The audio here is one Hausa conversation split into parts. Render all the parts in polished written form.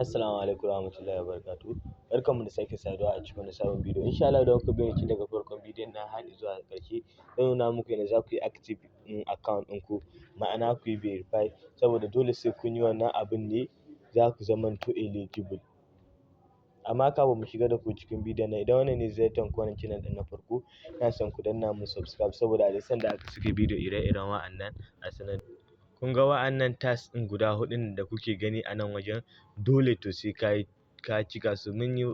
Assalamu alaikum warahmatullahi wabarakatuh. Barkanmu da sake saduwa a cikin wani sabon bidiyo. Insha Allah idan kuka biyo ni tun daga farkon bidiyon nan har zuwa ƙarshe, zan nuna muku yadda za ku yi active ɗin account ɗinku, ma'ana ku yi verify, saboda dole sai kun yi wannan abun ne za ku zamanto eligible. Amma kafin mu shiga da ku cikin bidiyon nan, idan wannan ne ziyartar ku wannan channel ɗin na farko, ina son ku danna mun subscribe saboda a duk sanda aka saka bidiyo ire-iren wa'annan a sanar. Kun ga wa'annan task ɗin guda huɗun da kuke gani a nan wajen, dole to sai ka cika su. Mun yi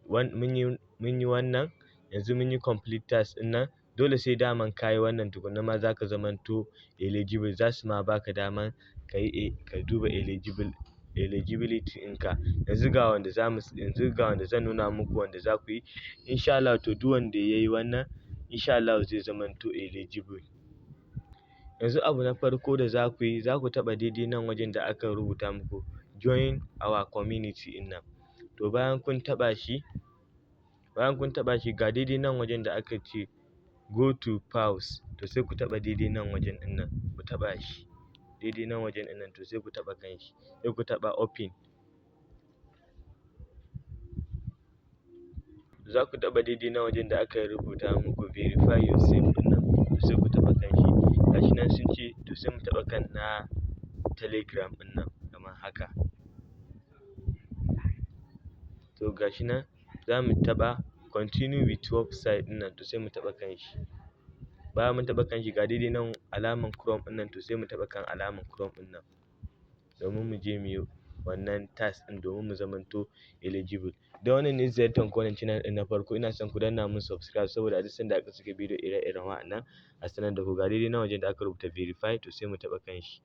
wannan, yanzu mun yi complete task ɗin nan. Dole sai daman ka yi wannan tukunna ma za ka zamanto eligible. Za su ma baka daman ka duba eligibility ɗinka. Yanzu ga wanda zan nuna muku wanda za ku yi. Insha Allah to duk wanda ya yi wannan, insha Allah zai zamanto eligible. Yanzu abu na farko da za ku yi, za ku taɓa daidai nan wajen da aka rubuta muku join our community ɗin nan. To bayan kun taɓa shi ga daidai nan wajen da aka ce go to pause, to sai ku taɓa daidai nan wajen ɗin nan, ku taɓa shi daidai nan wajen ɗin nan, to sai ku taɓa kan shi, sai ku taɓa open. Za ku taɓa daidai nan wajen da aka rubuta muku verify yourself ɗin nan, to sai ku taɓa kan shi. Gashi nan sun ce to sai mu taɓa kan na telegram ɗin nan kamar haka. To gashi nan za mu taɓa continue with website ɗin nan, to sai mu taɓa kan shi. Bayan mun taɓa kan shi ga daidai nan alaman chrome ɗin nan, to sai mu taɓa kan alaman chrome ɗin nan domin mu je mu yi wannan task ɗin, domin mu zamanto eligible. Idan wannan ne ziyartar ku wannan channel ɗin na farko, ina son ku danna mun subscribe saboda a duk sanda aka saka bidiyo ire-iren wa'annan a sanar da ku. Ga daidai nan wajen da aka rubuta verify, to sai mu taɓa kan shi.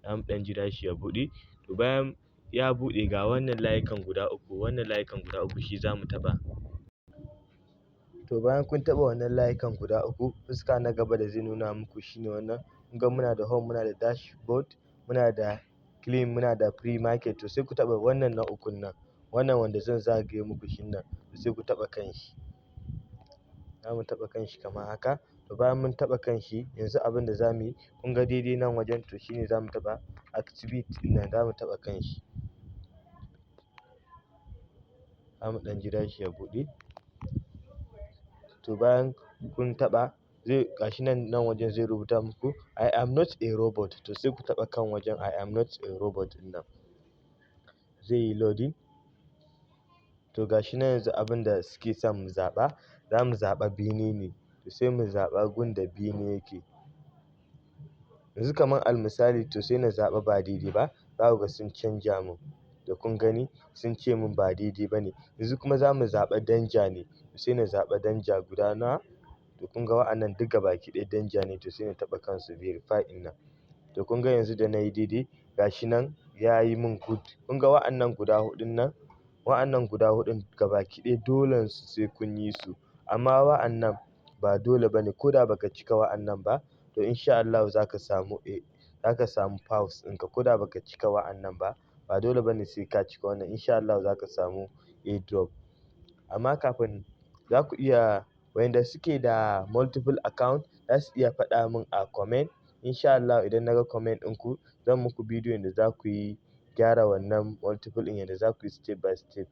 Za mu ɗan jira shi ya buɗe. To bayan ya buɗe ga wannan layukan guda uku, shi za mu taɓa. To bayan kun taɓa wannan layukan guda uku, fuska na gaba da zai nuna muku shine wannan. Kun ga muna da home, muna da dashboard, muna da claim, muna da free market. To sai ku taɓa wannan na ukun nan, wannan wanda zan zagaye muku shi nan, to sai ku taɓa kan shi. Za mu taɓa kan shi kamar haka. To bayan mun taɓa kan shi, yanzu abin da za mu yi, kun ga daidai nan wajen, to shine za mu taɓa activate ɗin nan, za mu taɓa kan shi. Za mu ɗan jira shi ya buɗe. To bayan kun taɓa, gashi nan wajen zai rubuta muku I am not a robot, to sai ku taɓa kan wajen I am not a robot ɗin nan. Zai yi loading. To gashi nan yanzu abin da suke son mu zaɓa, za mu zaɓa bene ne, to sai mu zaɓa gun da bene yake. Yanzu kamar almisali, to sai na zaɓa ba daidai ba, za ku ga sun canja mun, da kun gani sun ce mun ba daidai ba ne. Yanzu kuma za mu zaɓa danger ne, to sai na zaɓa danger guda nawa. To kun ga wa'annan duk gabaki ɗaya danger ne, to sai na taɓa kansu verify ɗin nan. To kun ga yanzu da na yi daidai, gashi nan ya yi mun good. Kun ga wa'annan guda huɗun nan, wa'annan guda huɗun gabaki ɗaya dolen su sai kun yi su. Amma wa'annan ba dole ba ne, ko da baka cika wa'annan ba, to insha Allah za ka samu pause ɗinka. Ko da baka cika wa'annan ba, ba dole ba ne sai ka cika wannan. Insha Allah za ka samu airdrop. Amma kafin, za ku iya, wayanda suke da multiple account za su iya faɗa min a comment. Insha Allah idan naga comment ɗinku, zan muku bidiyo yanda za ku yi gyara wannan multiple ɗin, yanda za ku yi step by step.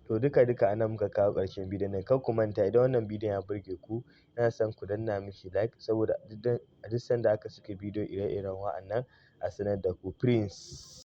To duka a nan muka kawo ƙarshen bidiyon nan. Kar ku manta, idan wannan bidiyon ya burge ku, ina son ku danna mishi like saboda a duk sanda aka saka bidiyo ire-iren wa'annan a sanar da ku. Prince.